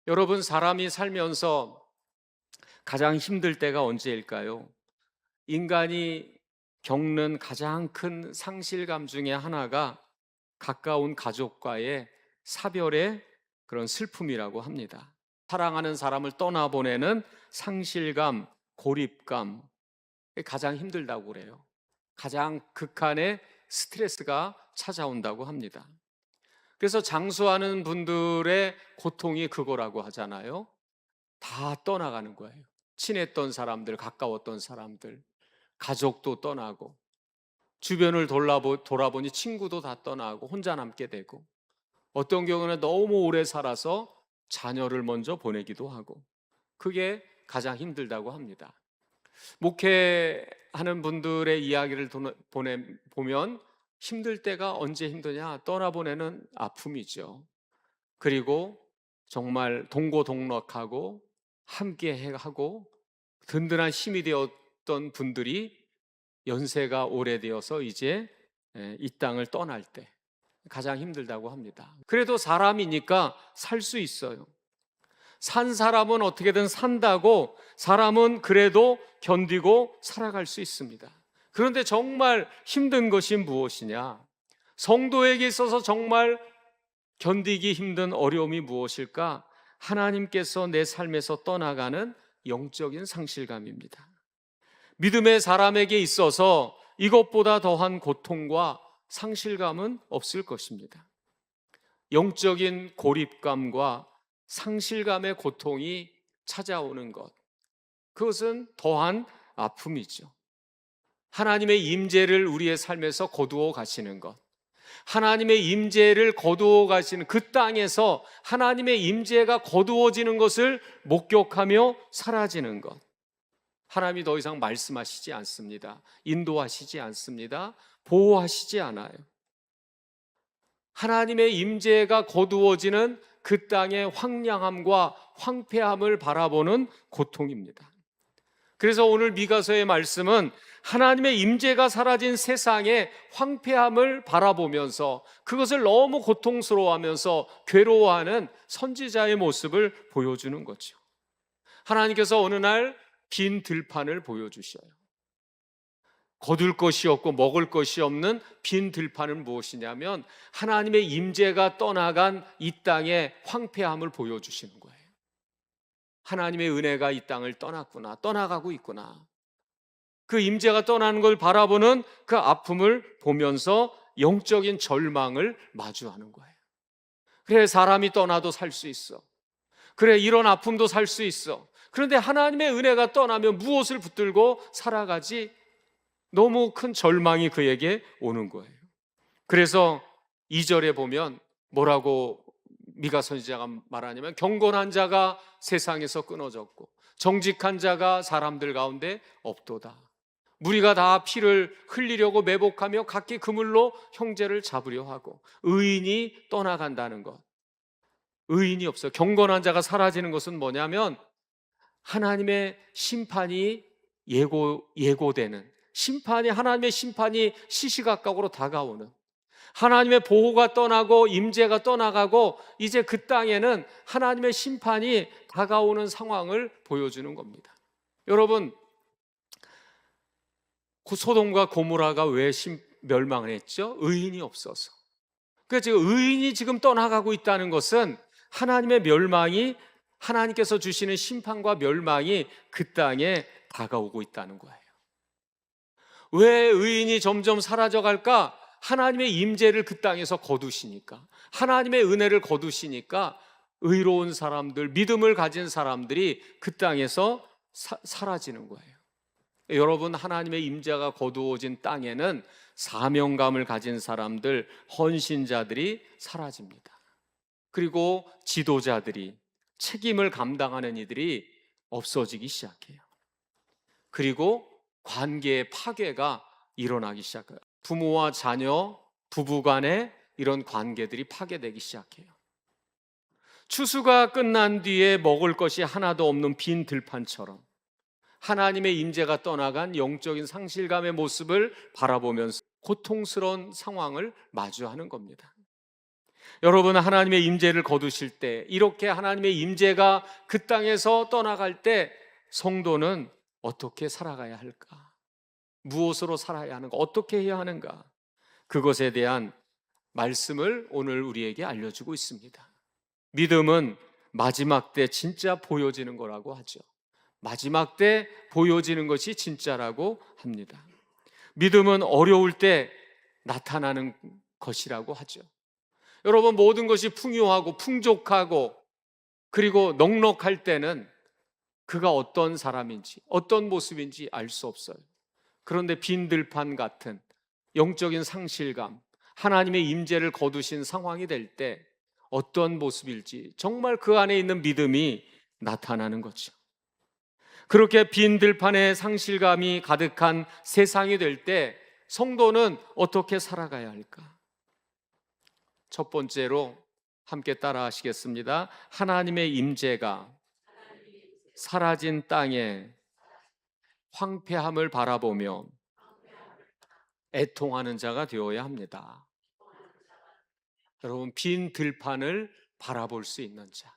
여러분, 사람이 살면서 가장 힘들 때가 언제일까요? 인간이 겪는 가장 큰 상실감 중에 하나가 가까운 가족과의 사별의 그런 슬픔이라고 합니다. 사랑하는 사람을 떠나보내는 상실감, 고립감, 가장 힘들다고 그래요. 가장 극한의 스트레스가 찾아온다고 합니다. 그래서 장수하는 분들의 고통이 그거라고 하잖아요. 다 떠나가는 거예요. 친했던 사람들, 가까웠던 사람들, 가족도 떠나고, 주변을 돌아보니 친구도 다 떠나고 혼자 남게 되고, 어떤 경우는 너무 오래 살아서 자녀를 먼저 보내기도 하고, 그게 가장 힘들다고 합니다. 목회하는 분들의 이야기를 보면 힘들 때가 언제 힘드냐? 떠나보내는 아픔이죠. 그리고 정말 동고동락하고 함께 하고 든든한 힘이 되었던 분들이 연세가 오래되어서 이제 이 땅을 떠날 때 가장 힘들다고 합니다. 그래도 사람이니까 살 수 있어요. 산 사람은 어떻게든 산다고, 사람은 그래도 견디고 살아갈 수 있습니다. 그런데 정말 힘든 것이 무엇이냐? 성도에게 있어서 정말 견디기 힘든 어려움이 무엇일까? 하나님께서 내 삶에서 떠나가는 영적인 상실감입니다. 믿음의 사람에게 있어서 이것보다 더한 고통과 상실감은 없을 것입니다. 영적인 고립감과 상실감의 고통이 찾아오는 것, 그것은 더한 아픔이죠. 하나님의 임재를 우리의 삶에서 거두어 가시는 것, 하나님의 임재를 거두어 가시는 그 땅에서 하나님의 임재가 거두어지는 것을 목격하며 사라지는 것. 하나님이 더 이상 말씀하시지 않습니다. 인도하시지 않습니다. 보호하시지 않아요. 하나님의 임재가 거두어지는 그 땅의 황량함과 황폐함을 바라보는 고통입니다. 그래서 오늘 미가서의 말씀은 하나님의 임재가 사라진 세상의 황폐함을 바라보면서 그것을 너무 고통스러워하면서 괴로워하는 선지자의 모습을 보여주는 거죠. 하나님께서 어느 날 빈 들판을 보여주셔요. 거둘 것이 없고 먹을 것이 없는 빈 들판은 무엇이냐면 하나님의 임재가 떠나간 이 땅의 황폐함을 보여주시는 거예요. 하나님의 은혜가 이 땅을 떠났구나, 떠나가고 있구나. 그 임재가 떠나는 걸 바라보는 그 아픔을 보면서 영적인 절망을 마주하는 거예요. 그래, 사람이 떠나도 살 수 있어. 그래, 이런 아픔도 살 수 있어. 그런데 하나님의 은혜가 떠나면 무엇을 붙들고 살아가지? 너무 큰 절망이 그에게 오는 거예요. 그래서 2절에 보면 뭐라고 미가 선지자가 말하냐면 경건한 자가 세상에서 끊어졌고 정직한 자가 사람들 가운데 없도다. 무리가 다 피를 흘리려고 매복하며 각기 그물로 형제를 잡으려 하고 의인이 떠나간다는 것. 의인이 없어요. 경건한 자가 사라지는 것은 뭐냐면 하나님의 심판이 예고되는, 하나님의 심판이 시시각각으로 다가오는, 하나님의 보호가 떠나고 임재가 떠나가고 이제 그 땅에는 하나님의 심판이 다가오는 상황을 보여주는 겁니다. 여러분, 소돔과 고모라가 왜 멸망을 했죠? 의인이 없어서. 그러니까 지금 의인이 지금 떠나가고 있다는 것은 하나님의 멸망이, 하나님께서 주시는 심판과 멸망이 그 땅에 다가오고 있다는 거예요. 왜 의인이 점점 사라져갈까? 하나님의 임재를 그 땅에서 거두시니까, 하나님의 은혜를 거두시니까 의로운 사람들, 믿음을 가진 사람들이 그 땅에서 사라지는 거예요. 여러분, 하나님의 임재가 거두어진 땅에는 사명감을 가진 사람들, 헌신자들이 사라집니다. 그리고 지도자들이, 책임을 감당하는 이들이 없어지기 시작해요. 그리고 관계의 파괴가 일어나기 시작해요. 부모와 자녀, 부부 간에 이런 관계들이 파괴되기 시작해요. 추수가 끝난 뒤에 먹을 것이 하나도 없는 빈 들판처럼 하나님의 임재가 떠나간 영적인 상실감의 모습을 바라보면서 고통스러운 상황을 마주하는 겁니다. 여러분, 하나님의 임재를 거두실 때, 이렇게 하나님의 임재가 그 땅에서 떠나갈 때 성도는 어떻게 살아가야 할까? 무엇으로 살아야 하는가? 어떻게 해야 하는가? 그것에 대한 말씀을 오늘 우리에게 알려주고 있습니다. 믿음은 마지막 때 진짜 보여지는 거라고 하죠. 마지막 때 보여지는 것이 진짜라고 합니다. 믿음은 어려울 때 나타나는 것이라고 하죠. 여러분, 모든 것이 풍요하고 풍족하고 그리고 넉넉할 때는 그가 어떤 사람인지, 어떤 모습인지 알 수 없어요. 그런데 빈 들판 같은 영적인 상실감, 하나님의 임재를 거두신 상황이 될 때 어떤 모습일지 정말 그 안에 있는 믿음이 나타나는 거죠. 그렇게 빈 들판에 상실감이 가득한 세상이 될 때 성도는 어떻게 살아가야 할까? 첫 번째로 함께 따라 하시겠습니다. 하나님의 임재가 사라진 땅에 황폐함을 바라보며 애통하는 자가 되어야 합니다. 여러분, 빈 들판을 바라볼 수 있는 자,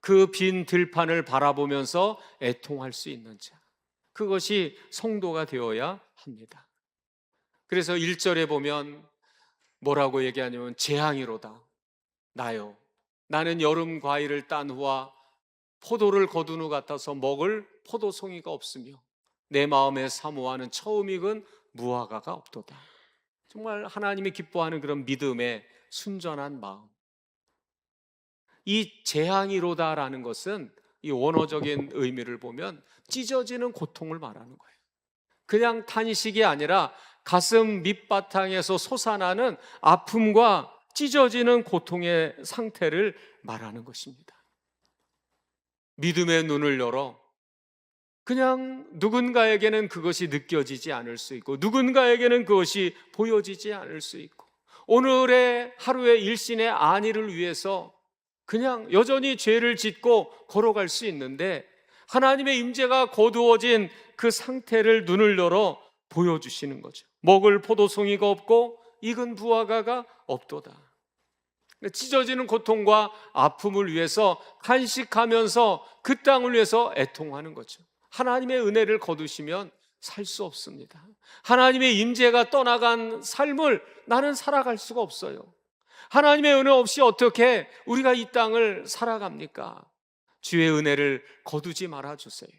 그 빈 들판을 바라보면서 애통할 수 있는 자, 그것이 성도가 되어야 합니다. 그래서 1절에 보면 뭐라고 얘기하냐면 재앙이로다. 나요, 나는 여름 과일을 딴 후와 포도를 거둔 후 같아서 먹을 포도송이가 없으며 내 마음에 사모하는 처음 익은 무화과가 없도다. 정말 하나님이 기뻐하는 그런 믿음의 순전한 마음. 이 재앙이로다라는 것은 이 원어적인 의미를 보면 찢어지는 고통을 말하는 거예요. 그냥 탄식이 아니라 가슴 밑바탕에서 솟아나는 아픔과 찢어지는 고통의 상태를 말하는 것입니다. 믿음의 눈을 열어 그냥 누군가에게는 그것이 느껴지지 않을 수 있고 누군가에게는 그것이 보여지지 않을 수 있고 오늘의 하루의 일신의 안위를 위해서 그냥 여전히 죄를 짓고 걸어갈 수 있는데 하나님의 임재가 거두어진 그 상태를 눈을 열어 보여주시는 거죠. 먹을 포도송이가 없고 익은 무화과가 없도다. 찢어지는 고통과 아픔을 위해서 간식하면서 그 땅을 위해서 애통하는 거죠. 하나님의 은혜를 거두시면 살 수 없습니다. 하나님의 임재가 떠나간 삶을 나는 살아갈 수가 없어요. 하나님의 은혜 없이 어떻게 우리가 이 땅을 살아갑니까? 주의 은혜를 거두지 말아주세요.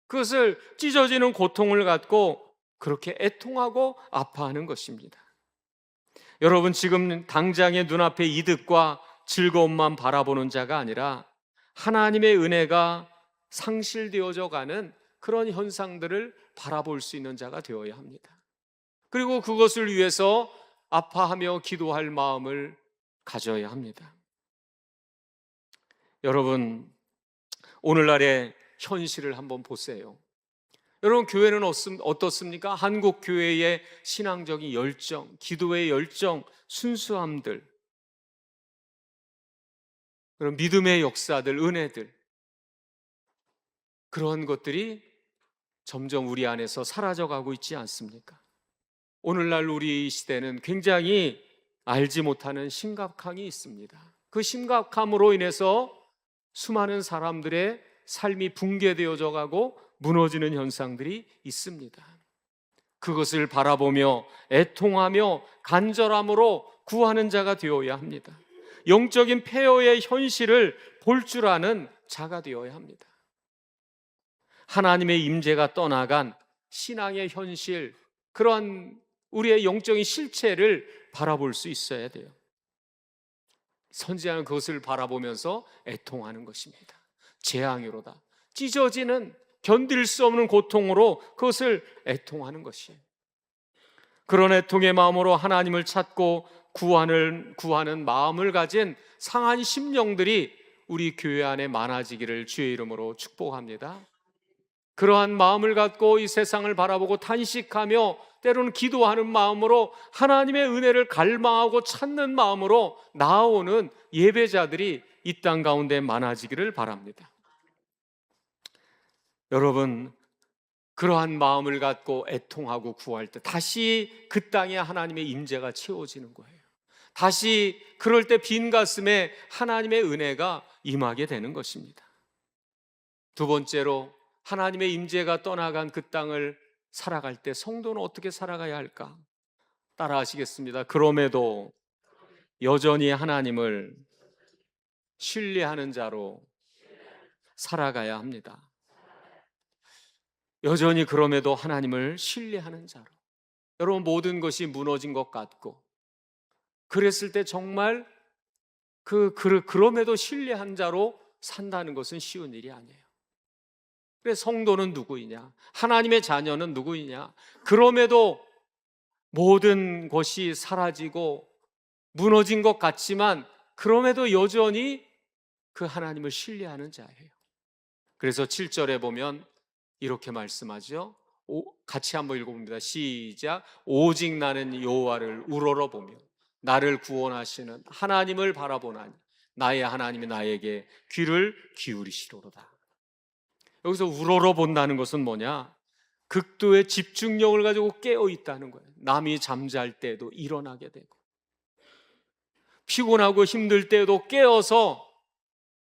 그것을 찢어지는 고통을 갖고 그렇게 애통하고 아파하는 것입니다. 여러분, 지금 당장의 눈앞의 이득과 즐거움만 바라보는 자가 아니라 하나님의 은혜가 상실되어져 가는 그런 현상들을 바라볼 수 있는 자가 되어야 합니다. 그리고 그것을 위해서 아파하며 기도할 마음을 가져야 합니다. 여러분, 오늘날의 현실을 한번 보세요. 여러분, 교회는 어떻습니까? 한국 교회의 신앙적인 열정, 기도의 열정, 순수함들, 그런 믿음의 역사들, 은혜들, 그런 것들이 점점 우리 안에서 사라져가고 있지 않습니까? 오늘날 우리 시대는 굉장히 알지 못하는 심각함이 있습니다. 그 심각함으로 인해서 수많은 사람들의 삶이 붕괴되어져 가고 무너지는 현상들이 있습니다. 그것을 바라보며 애통하며 간절함으로 구하는 자가 되어야 합니다. 영적인 폐허의 현실을 볼 줄 아는 자가 되어야 합니다. 하나님의 임재가 떠나간 신앙의 현실, 그러한 우리의 영적인 실체를 바라볼 수 있어야 돼요. 선지자는 그것을 바라보면서 애통하는 것입니다. 재앙이로다. 찢어지는 견딜 수 없는 고통으로 그것을 애통하는 것이에요. 그런 애통의 마음으로 하나님을 찾고 구하는 마음을 가진 상한 심령들이 우리 교회 안에 많아지기를 주의 이름으로 축복합니다. 그러한 마음을 갖고 이 세상을 바라보고 탄식하며 때로는 기도하는 마음으로 하나님의 은혜를 갈망하고 찾는 마음으로 나아오는 예배자들이 이 땅 가운데 많아지기를 바랍니다. 여러분, 그러한 마음을 갖고 애통하고 구할 때 다시 그 땅에 하나님의 임재가 채워지는 거예요. 다시 그럴 때 빈 가슴에 하나님의 은혜가 임하게 되는 것입니다. 두 번째로, 하나님의 임재가 떠나간 그 땅을 살아갈 때 성도는 어떻게 살아가야 할까? 따라 하시겠습니다. 그럼에도 여전히 하나님을 신뢰하는 자로 살아가야 합니다. 여전히 그럼에도 하나님을 신뢰하는 자로. 여러분, 모든 것이 무너진 것 같고 그랬을 때 정말 그럼에도 신뢰한 자로 산다는 것은 쉬운 일이 아니에요. 그래서 성도는 누구이냐? 하나님의 자녀는 누구이냐? 그럼에도 모든 것이 사라지고 무너진 것 같지만 그럼에도 여전히 그 하나님을 신뢰하는 자예요. 그래서 7절에 보면 이렇게 말씀하죠. 같이 한번 읽어봅니다. 시작. 오직 나는 여호와를 우러러보며 나를 구원하시는 하나님을 바라보나니 나의 하나님이 나에게 귀를 기울이시로다. 여기서 우러러본다는 것은 뭐냐? 극도의 집중력을 가지고 깨어 있다는 거예요. 남이 잠잘 때도 일어나게 되고 피곤하고 힘들 때도 깨어서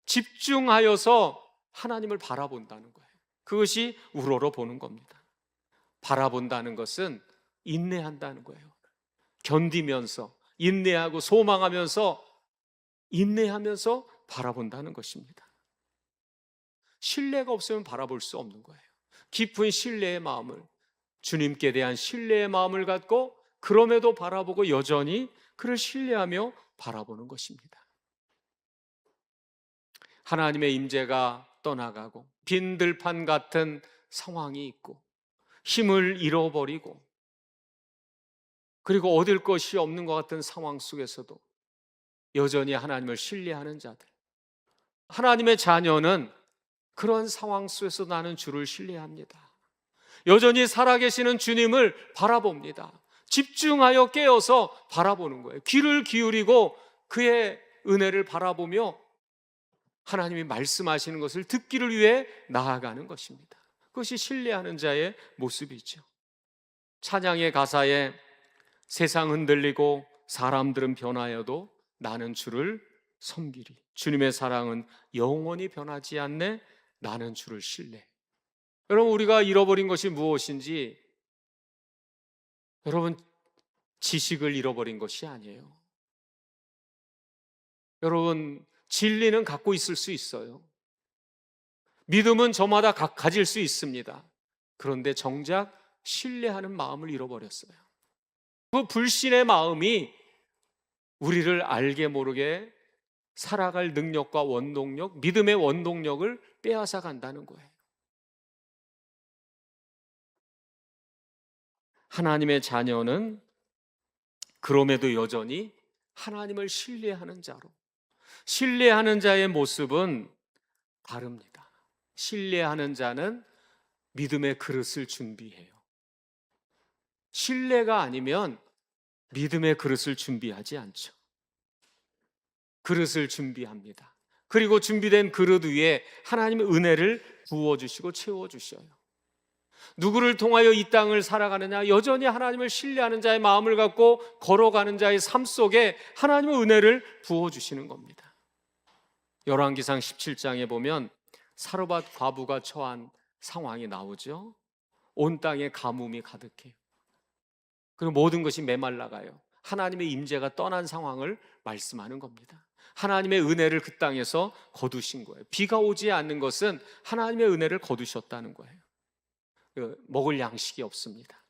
집중하여서 하나님을 바라본다는 거예요. 그것이 우러러보는 겁니다. 바라본다는 것은 인내한다는 거예요. 견디면서 인내하고 소망하면서 인내하면서 바라본다는 것입니다. 신뢰가 없으면 바라볼 수 없는 거예요. 깊은 신뢰의 마음을, 주님께 대한 신뢰의 마음을 갖고 그럼에도 바라보고 여전히 그를 신뢰하며 바라보는 것입니다. 하나님의 임재가 떠나가고 빈 들판 같은 상황이 있고 힘을 잃어버리고 그리고 얻을 것이 없는 것 같은 상황 속에서도 여전히 하나님을 신뢰하는 자들, 하나님의 자녀는 그런 상황 속에서 나는 주를 신뢰합니다. 여전히 살아계시는 주님을 바라봅니다. 집중하여 깨어서 바라보는 거예요. 귀를 기울이고 그의 은혜를 바라보며 하나님이 말씀하시는 것을 듣기를 위해 나아가는 것입니다. 그것이 신뢰하는 자의 모습이죠. 찬양의 가사에 세상 흔들리고 사람들은 변하여도 나는 주를 섬기리. 주님의 사랑은 영원히 변하지 않네. 나는 주를 신뢰. 여러분, 우리가 잃어버린 것이 무엇인지, 여러분, 지식을 잃어버린 것이 아니에요. 여러분, 진리는 갖고 있을 수 있어요. 믿음은 저마다 가질 수 있습니다. 그런데 정작 신뢰하는 마음을 잃어버렸어요. 그 불신의 마음이 우리를 알게 모르게 살아갈 능력과 원동력, 믿음의 원동력을 빼앗아 간다는 거예요. 하나님의 자녀는 그럼에도 여전히 하나님을 신뢰하는 자로, 신뢰하는 자의 모습은 다릅니다. 신뢰하는 자는 믿음의 그릇을 준비해요. 신뢰가 아니면 믿음의 그릇을 준비하지 않죠. 그릇을 준비합니다. 그리고 준비된 그릇 위에 하나님의 은혜를 부어주시고 채워주셔요. 누구를 통하여 이 땅을 살아가느냐? 여전히 하나님을 신뢰하는 자의 마음을 갖고 걸어가는 자의 삶 속에 하나님의 은혜를 부어주시는 겁니다. 열왕기상 17장에 보면 사르밧 과부가 처한 상황이 나오죠. 온 땅에 가뭄이 가득해요. 그리고 모든 것이 메말라가요. 하나님의 임재가 떠난 상황을 말씀하는 겁니다. 하나님의 은혜를 그 땅에서 거두신 거예요. 비가 오지 않는 것은 하나님의 은혜를 거두셨다는 거예요. 먹을 양식이 없습니다.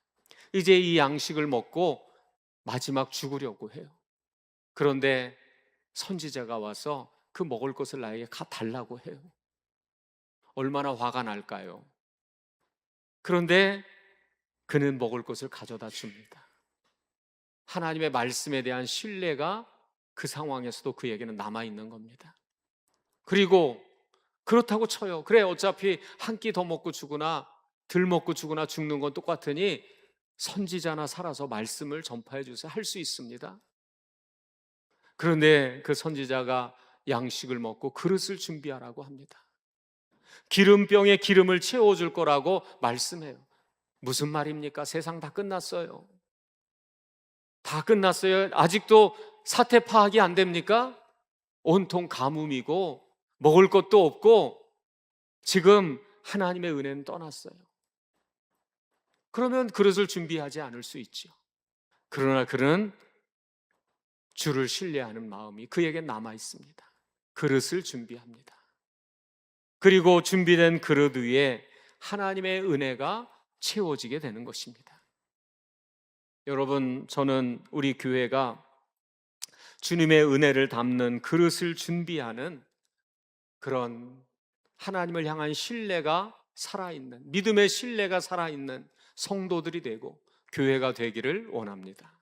이제 이 양식을 먹고 마지막 죽으려고 해요. 그런데 선지자가 와서 그 먹을 것을 나에게 달라고 해요. 얼마나 화가 날까요? 그런데 그는 먹을 것을 가져다 줍니다. 하나님의 말씀에 대한 신뢰가 그 상황에서도 그에게는 남아있는 겁니다. 그리고 그렇다고 쳐요. 그래, 어차피 한 끼 더 먹고 죽으나 덜 먹고 죽으나 죽는 건 똑같으니 선지자나 살아서 말씀을 전파해 주세요. 할 수 있습니다. 그런데 그 선지자가 양식을 먹고 그릇을 준비하라고 합니다. 기름병에 기름을 채워줄 거라고 말씀해요. 무슨 말입니까? 세상 다 끝났어요. 다 끝났어요. 아직도 사태 파악이 안 됩니까? 온통 가뭄이고 먹을 것도 없고 지금 하나님의 은혜는 떠났어요. 그러면 그릇을 준비하지 않을 수 있죠. 그러나 그는 주를 신뢰하는 마음이 그에게 남아 있습니다. 그릇을 준비합니다. 그리고 준비된 그릇 위에 하나님의 은혜가 채워지게 되는 것입니다. 여러분, 저는 우리 교회가 주님의 은혜를 담는 그릇을 준비하는 그런 하나님을 향한 신뢰가 살아있는, 믿음의 신뢰가 살아있는 성도들이 되고 교회가 되기를 원합니다.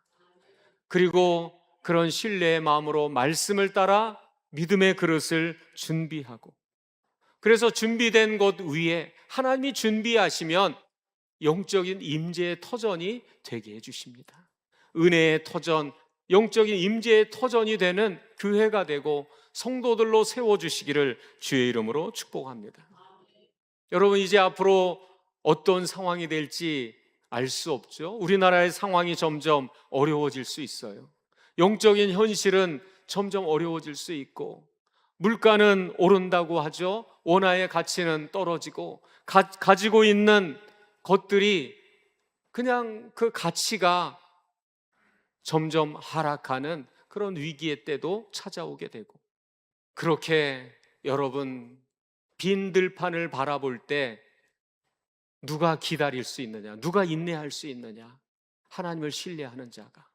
그리고 그런 신뢰의 마음으로 말씀을 따라 믿음의 그릇을 준비하고, 그래서 준비된 것 위에 하나님이 준비하시면 영적인 임재의 터전이 되게 해주십니다. 은혜의 터전, 영적인 임재의 터전이 되는 교회가 되고 성도들로 세워주시기를 주의 이름으로 축복합니다. 여러분, 이제 앞으로 어떤 상황이 될지 알 수 없죠. 우리나라의 상황이 점점 어려워질 수 있어요. 영적인 현실은 점점 어려워질 수 있고, 물가는 오른다고 하죠. 원화의 가치는 떨어지고, 가지고 있는 것들이 그냥 그 가치가 점점 하락하는 그런 위기의 때도 찾아오게 되고, 그렇게 여러분 빈 들판을 바라볼 때 누가 기다릴 수 있느냐, 누가 인내할 수 있느냐? 하나님을 신뢰하는 자가.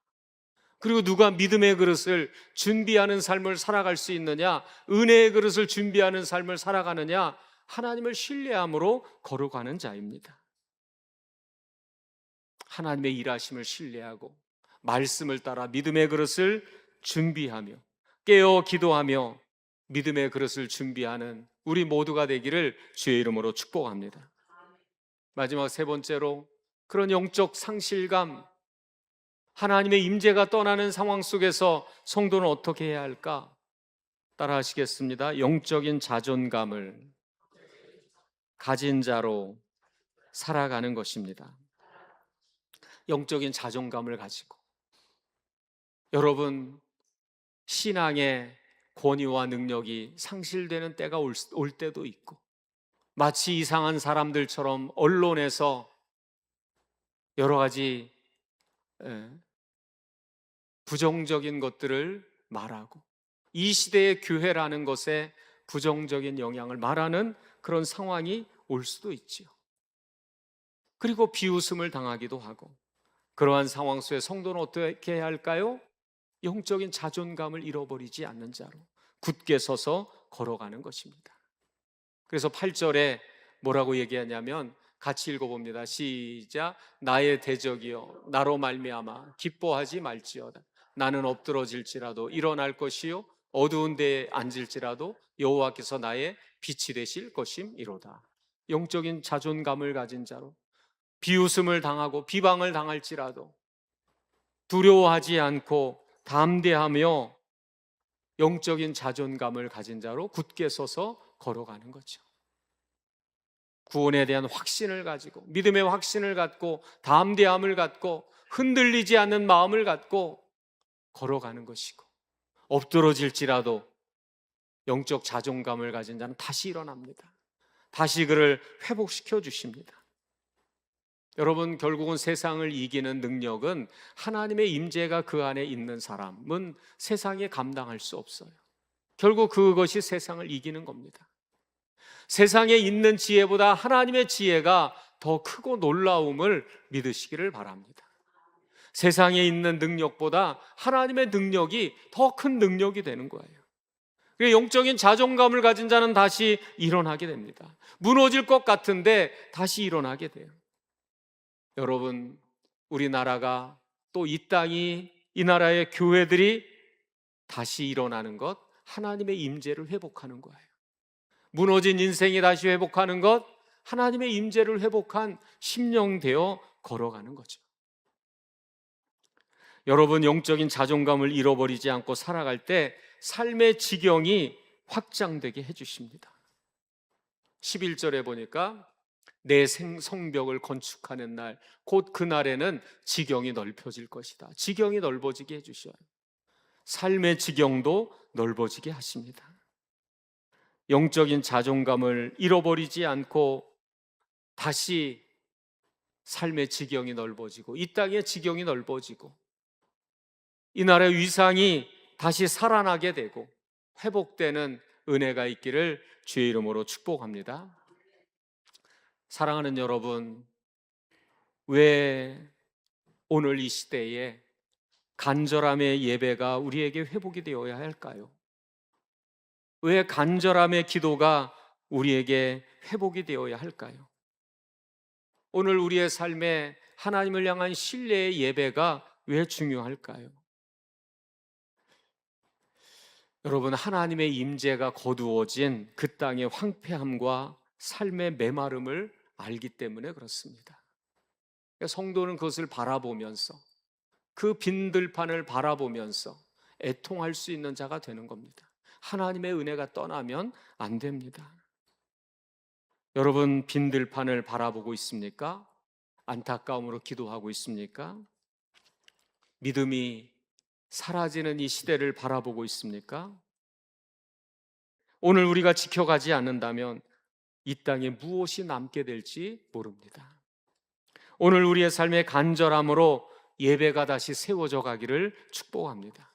그리고 누가 믿음의 그릇을 준비하는 삶을 살아갈 수 있느냐, 은혜의 그릇을 준비하는 삶을 살아가느냐? 하나님을 신뢰함으로 걸어가는 자입니다. 하나님의 일하심을 신뢰하고 말씀을 따라 믿음의 그릇을 준비하며 깨어 기도하며 믿음의 그릇을 준비하는 우리 모두가 되기를 주의 이름으로 축복합니다. 마지막 세 번째로, 그런 영적 상실감, 하나님의 임재가 떠나는 상황 속에서 성도는 어떻게 해야 할까? 따라 하시겠습니다. 영적인 자존감을 가진 자로 살아가는 것입니다. 영적인 자존감을 가지고, 여러분 신앙의 권위와 능력이 상실되는 때가 올 때도 있고, 마치 이상한 사람들처럼 언론에서 여러 가지 부정적인 것들을 말하고, 이 시대의 교회라는 것에 부정적인 영향을 말하는 그런 상황이 올 수도 있지요. 그리고 비웃음을 당하기도 하고, 그러한 상황 속에 성도는 어떻게 해야 할까요? 영적인 자존감을 잃어버리지 않는 자로 굳게 서서 걸어가는 것입니다. 그래서 8절에 뭐라고 얘기하냐면, 같이 읽어봅니다. 시작. 나의 대적이여 나로 말미암아 기뻐하지 말지어다. 나는 엎드러질지라도 일어날 것이요 어두운 데에 앉을지라도 여호와께서 나의 빛이 되실 것임이로다. 영적인 자존감을 가진 자로 비웃음을 당하고 비방을 당할지라도 두려워하지 않고 담대하며 영적인 자존감을 가진 자로 굳게 서서 걸어가는 거죠. 구원에 대한 확신을 가지고, 믿음의 확신을 갖고, 담대함을 갖고, 흔들리지 않는 마음을 갖고 걸어가는 것이고, 엎드러질지라도 영적 자존감을 가진 자는 다시 일어납니다. 다시 그를 회복시켜 주십니다. 여러분, 결국은 세상을 이기는 능력은 하나님의 임재가 그 안에 있는 사람은 세상에 감당할 수 없어요. 결국 그것이 세상을 이기는 겁니다. 세상에 있는 지혜보다 하나님의 지혜가 더 크고 놀라움을 믿으시기를 바랍니다. 세상에 있는 능력보다 하나님의 능력이 더 큰 능력이 되는 거예요. 영적인 자존감을 가진 자는 다시 일어나게 됩니다. 무너질 것 같은데 다시 일어나게 돼요. 여러분, 우리나라가 또 이 땅이, 이 나라의 교회들이 다시 일어나는 것, 하나님의 임재를 회복하는 거예요. 무너진 인생이 다시 회복하는 것, 하나님의 임재를 회복한 심령 되어 걸어가는 거죠. 여러분, 영적인 자존감을 잃어버리지 않고 살아갈 때 삶의 지경이 확장되게 해주십니다. 11절에 보니까 내 성벽을 건축하는 날, 곧 그날에는 지경이 넓혀질 것이다. 지경이 넓어지게 해주셔요. 삶의 지경도 넓어지게 하십니다. 영적인 자존감을 잃어버리지 않고 다시 삶의 지경이 넓어지고 이 땅의 지경이 넓어지고 이 나라의 위상이 다시 살아나게 되고 회복되는 은혜가 있기를 주의 이름으로 축복합니다. 사랑하는 여러분, 왜 오늘 이 시대에 간절함의 예배가 우리에게 회복이 되어야 할까요? 왜 간절함의 기도가 우리에게 회복이 되어야 할까요? 오늘 우리의 삶에 하나님을 향한 신뢰의 예배가 왜 중요할까요? 여러분, 하나님의 임재가 거두어진 그 땅의 황폐함과 삶의 메마름을 알기 때문에 그렇습니다. 성도는 그것을 바라보면서 그 빈들판을 바라보면서 애통할 수 있는 자가 되는 겁니다. 하나님의 은혜가 떠나면 안 됩니다. 여러분, 빈들판을 바라보고 있습니까? 안타까움으로 기도하고 있습니까? 믿음이 사라지는 이 시대를 바라보고 있습니까? 오늘 우리가 지켜가지 않는다면 이 땅에 무엇이 남게 될지 모릅니다. 오늘 우리의 삶의 간절함으로 예배가 다시 세워져 가기를 축복합니다.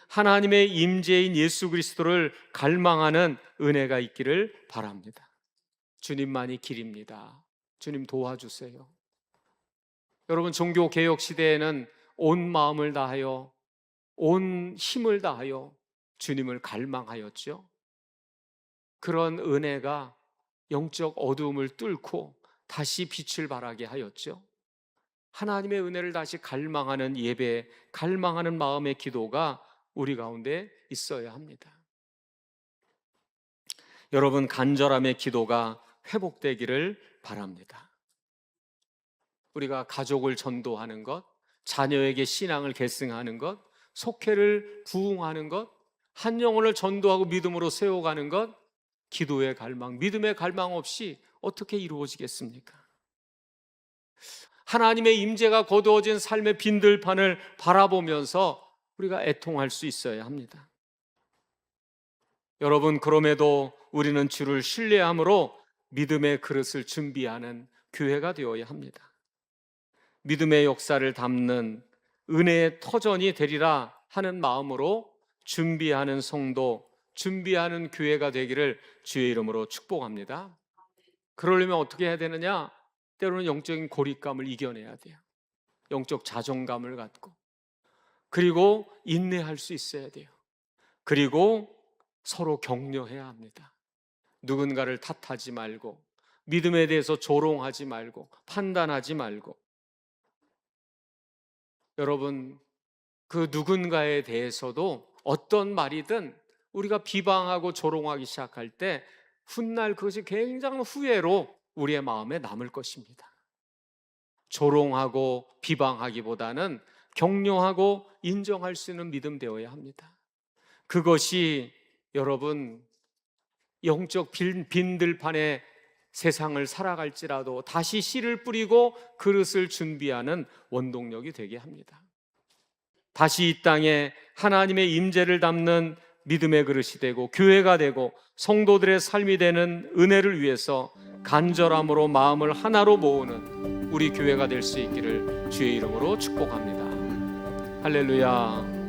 하나님의 임재인 예수 그리스도를 갈망하는 은혜가 있기를 바랍니다. 주님만이 길입니다. 주님 도와주세요. 여러분, 종교개혁 시대에는 온 마음을 다하여 온 힘을 다하여 주님을 갈망하였죠. 그런 은혜가 영적 어두움을 뚫고 다시 빛을 발하게 하였죠. 하나님의 은혜를 다시 갈망하는 예배, 갈망하는 마음의 기도가 우리 가운데 있어야 합니다. 여러분, 간절함의 기도가 회복되기를 바랍니다. 우리가 가족을 전도하는 것, 자녀에게 신앙을 계승하는 것, 속회를 부흥하는 것, 한 영혼을 전도하고 믿음으로 세워가는 것, 기도의 갈망, 믿음의 갈망 없이 어떻게 이루어지겠습니까? 하나님의 임재가 거두어진 삶의 빈들판을 바라보면서 우리가 애통할 수 있어야 합니다. 여러분, 그럼에도 우리는 주를 신뢰함으로 믿음의 그릇을 준비하는 교회가 되어야 합니다. 믿음의 역사를 담는 은혜의 터전이 되리라 하는 마음으로 준비하는 성도, 준비하는 교회가 되기를 주의 이름으로 축복합니다. 그러려면 어떻게 해야 되느냐? 때로는 영적인 고립감을 이겨내야 돼요. 영적 자존감을 갖고, 그리고 인내할 수 있어야 돼요. 그리고 서로 격려해야 합니다. 누군가를 탓하지 말고, 믿음에 대해서 조롱하지 말고, 판단하지 말고. 여러분, 그 누군가에 대해서도 어떤 말이든 우리가 비방하고 조롱하기 시작할 때 훗날 그것이 굉장한 후회로 우리의 마음에 남을 것입니다. 조롱하고 비방하기보다는 격려하고 인정할 수 있는 믿음 되어야 합니다. 그것이 여러분, 영적 빈들판에 세상을 살아갈지라도 다시 씨를 뿌리고 그릇을 준비하는 원동력이 되게 합니다. 다시 이 땅에 하나님의 임재를 담는 믿음의 그릇이 되고 교회가 되고 성도들의 삶이 되는 은혜를 위해서 간절함으로 마음을 하나로 모으는 우리 교회가 될 수 있기를 주의 이름으로 축복합니다. 할렐루야.